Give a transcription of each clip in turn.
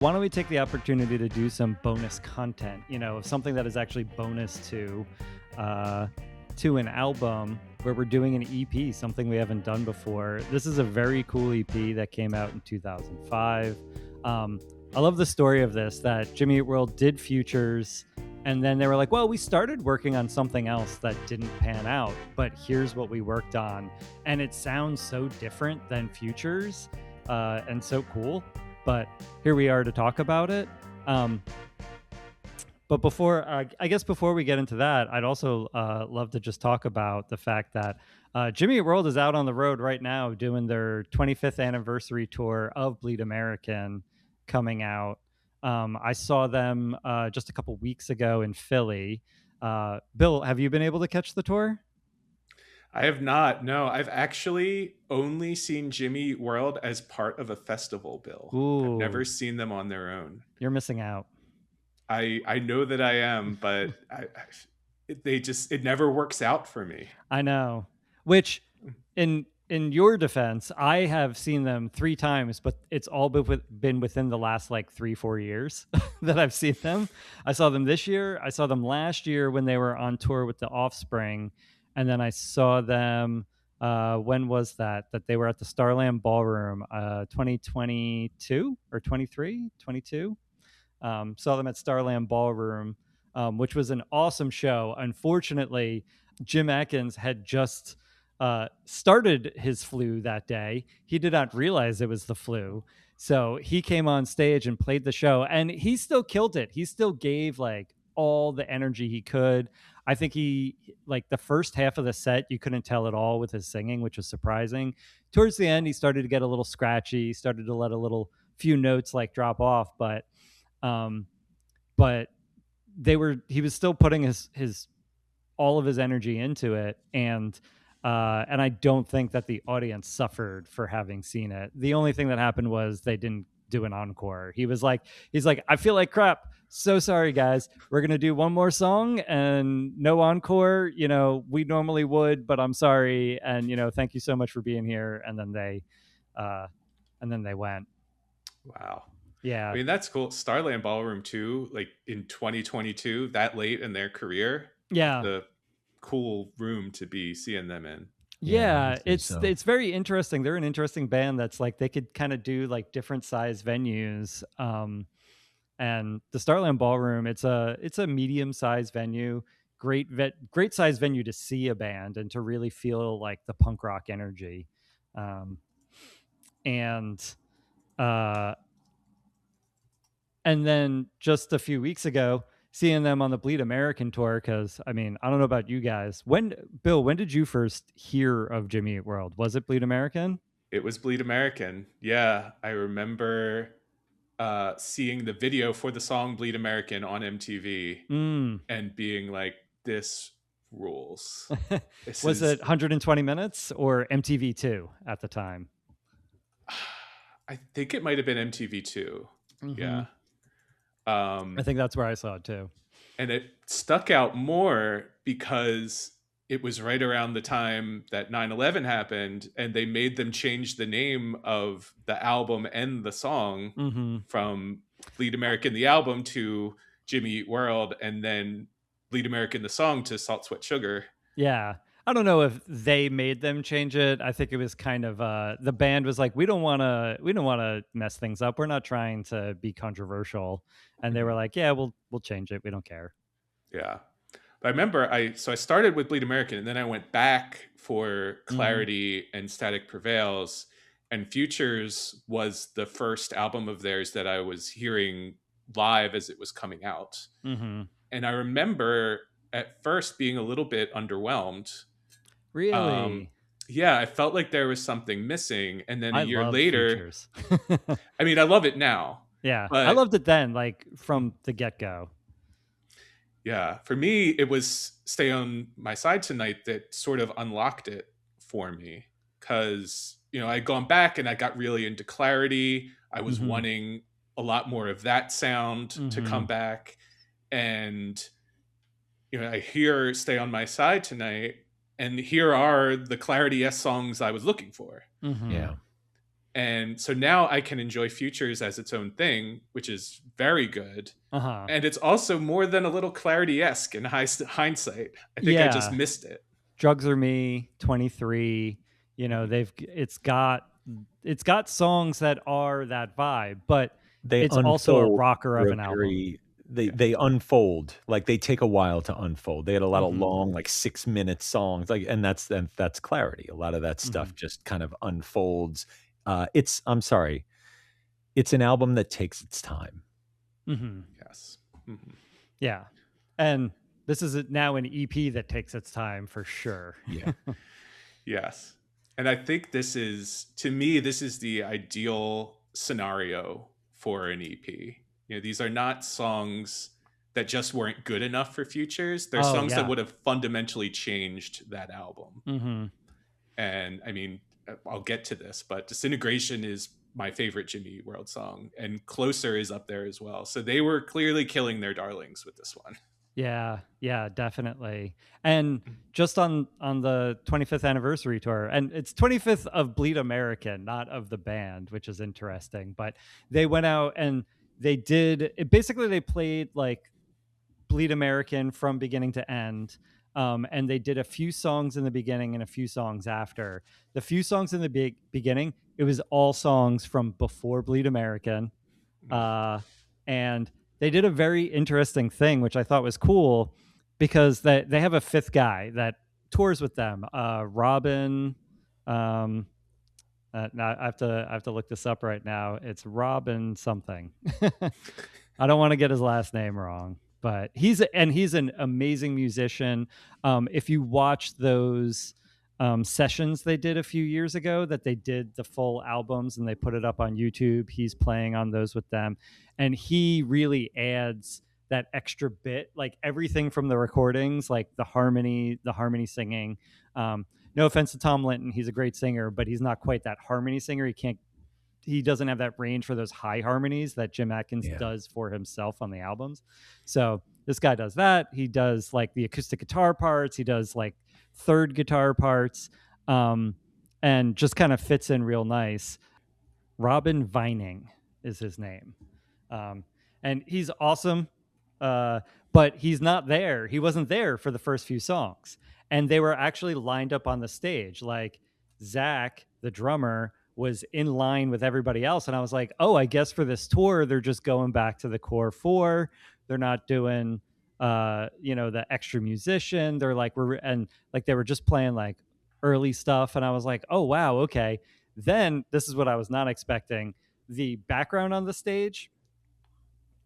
Why don't we take the opportunity to do some bonus content? Something that is actually bonus uh, to an album where we're doing an EP, something we haven't done before. This is a very cool EP that came out in 2005. I love the story of this, that Jimmy Eat World did Futures, and then they were like, well, we started working on something else that didn't pan out, but here's what we worked on. And it sounds so different than Futures, and so cool. But here we are to talk about it. But before we get into that, I'd also love to just talk about the fact that Jimmy Eat World is out on the road right now doing their 25th anniversary tour of Bleed American coming out. I saw them just a couple weeks ago in Philly. Bill, have you been able to catch the tour? I have not. No, I've actually only seen Jimmy Eat World as part of a festival, Bill. I've never Ooh, seen them on their own. you're missing out. I know that I am, but it never works out for me. I know. Which, in your defense, I have seen them 3 times, but it's all been within the last like 3-4 years that I've seen them. I saw them this year. I saw them last year when they were on tour with the Offspring, and then I saw them. When was that? That they were at the Starland Ballroom, 2022 or 23, 22. Saw them at Starland Ballroom, which was an awesome show. Unfortunately, Jim Atkins had just started his flu that day. He did not realize it was the flu. So he came on stage and played the show, and he still killed it. He still gave like all the energy he could. I think he, like, the first half of the set, you couldn't tell at all with his singing, which was surprising. Towards the end, he started to get a little scratchy. He started to let a little few notes like drop off, um, but he was still putting his all of his energy into it, and I don't think that the audience suffered for having seen it. The only thing that happened was they didn't do an encore. He's like, I feel like crap. So sorry, guys. We're gonna do one more song and no encore. We normally would, but I'm sorry. And thank you so much for being here. Uh, and then they went. Wow. I Yeah, mean, that's cool. Starland Ballroom too, like in 2022, that late in their career, yeah. the cool room to be seeing them in. Yeah, I Yeah, would say it's so. it's very interesting. They're an interesting band that's like they could kind of do like different size venues. And the Starland Ballroom, it's a medium sized venue, great size venue to see a band and to really feel like the punk rock energy. Um, and uh, and then just a few weeks ago, seeing them on the Bleed American tour, because I mean, I don't know about you guys. When did you first hear of Jimmy Eat World? Was it Bleed American? It was Bleed American. Yeah, I remember seeing the video for the song Bleed American on MTV Mm. and being like, this rules. This Was is, it 120 minutes or MTV2 at the time? I think it might have been MTV2. Hmm. Yeah. I Um, think that's where I saw it too. and it stuck out more because it was right around the time that 9/11 happened, and they made them change the name of the album and the song Hmm. from Bleed American the album to Jimmy Eat World, and then Bleed American the song to Salt Sweat Sugar. Yeah. I don't know if they made them change it. I think it was kind of the band was like, we don't want to mess things up. We're not trying to be controversial. And they were Mhm. like, yeah, we'll change it. We don't care. Yeah. But I remember I started with Bleed American, and then I went back for Hmm. Clarity and Static Prevails, and Futures was the first album of theirs that I was hearing live as it was coming out. Hmm. And I remember at first being a little bit underwhelmed. Um, Really? yeah, I felt like there was something missing. And then a I year loved later, Futures. I mean, I love it now, Yeah. I but loved it then, like from the get go. yeah, for me, it was Stay on My Side Tonight that sort of unlocked it for me. Because, I'd gone back and I got really into Clarity. I was Hmm. wanting a lot more of that sound to come Hmm. back. And, I hear Stay on My Side Tonight, and here are the Clarity S songs I was looking for. Hmm. Yeah. And so now I can enjoy Futures as its own thing, which is very good. Uh-huh. And it's also more than a little Clarity-esque in hindsight. I think I just Yeah. missed it. Drugs Are Me, 23, you know, it's got songs that are that vibe, but They it's also a unfold rocker for of a an album. very they unfold, like, they take a while to unfold. They had a lot of Mhm. long, like, 6-minute songs, like, and that's Clarity. A lot of that stuff Mhm. just kind of unfolds. I'm sorry, it's an album that takes its time. Mhm. Yes. Mhm. Yeah. And this is now an EP that takes its time for sure. Yeah. Yes. And I think to me, this is the ideal scenario for an EP. You know, these are not songs that just weren't good enough for Futures. They're Oh, songs that yeah. would have fundamentally changed that album. Mhm. And I mean, I'll get to this, but Disintegration is my favorite Jimmy Eat World song, and Closer is up there as well. So they were clearly killing their darlings with this one. Yeah, yeah, definitely. And just on the 25th anniversary tour, and it's 25th of Bleed American, not of the band, which is interesting. But they went out and they did it, basically they played like Bleed American from beginning to end. And they did a few songs in the beginning and a few songs after. The few songs in the beginning, it was all songs from before Bleed American. And they did a very interesting thing, which I thought was cool, because they have a fifth guy that tours with them, Robin. Now I have to look this up right now. It's Robin something. I don't want to get his last name wrong, but he's an amazing musician. If you watch those sessions they did a few years ago, that they did the full albums and they put it up on YouTube, he's playing on those with them, and he really adds that extra bit, like everything from the recordings, like the harmony singing. No offense to Tom Linton, he's a great singer, but he's not quite that harmony singer. He doesn't have that range for those high harmonies that Jim Atkins does for himself on the albums. So this guy does that. He does like the acoustic guitar parts. He does like third guitar parts, and just kind of fits in real nice. Robin Vining is his name. And he's awesome. But he's not there. He wasn't there for the first few songs. And they were actually lined up on the stage. Like Zach, the drummer, was in line with everybody else. And I was like, oh, I guess for this tour, they're just going back to the core four. They're not doing, the extra musician. They're like, they were just playing like early stuff. And I was like, oh, wow, okay. Then this is what I was not expecting. The background on the stage,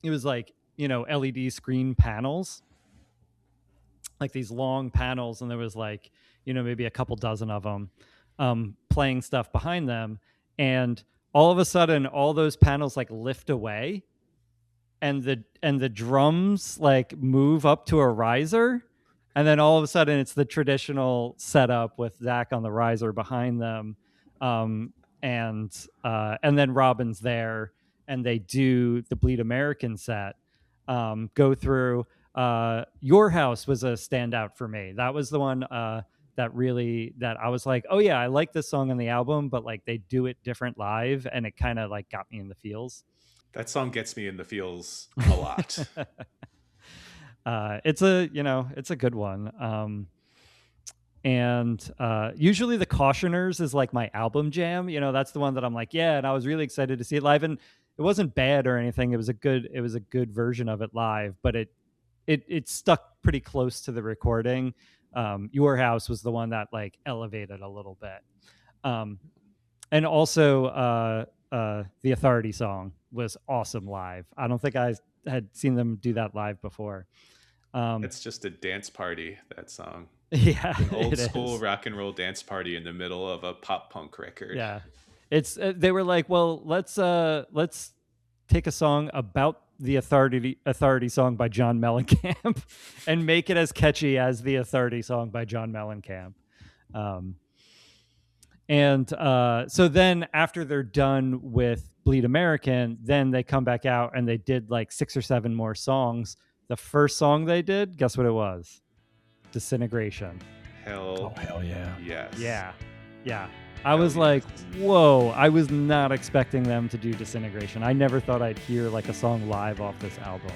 it was like, LED screen panels, like these long panels, and there was like, maybe a couple dozen of them, playing stuff behind them, and all of a sudden all those panels like lift away, and the drums like move up to a riser, and then all of a sudden it's the traditional setup with Zach on the riser behind them, and then Robin's there, and they do the Bleed American set. Go through. Your House was a standout for me. That was the one that I was like, oh yeah, I like this song on the album, but like they do it different live, and it kind of like got me in the feels. That song gets me in the feels a lot. It's a good one. And usually the Cautioners is like my album jam. That's the one that I'm like, yeah, and I was really excited to see it live, and it wasn't bad or anything. It was a good version of it live, but it stuck pretty close to the recording. Your House was the one that like elevated a little bit. And also the Authority song was awesome live. I don't think I had seen them do that live before. It's just a dance party, that song. Yeah, an old school rock and roll dance party in the middle of a pop punk record. Yeah, it's they were like, well, let's take a song about the Authority song by John Mellencamp and make it as catchy as the Authority song by John Mellencamp. And so then after they're done with Bleed American, then they come back out and they did like 6 or 7 more songs. The first song they did, guess what it was? Disintegration. Hell yeah. Yes. Yeah. I was like, whoa, I was not expecting them to do Disintegration. I never thought I'd hear like a song live off this album.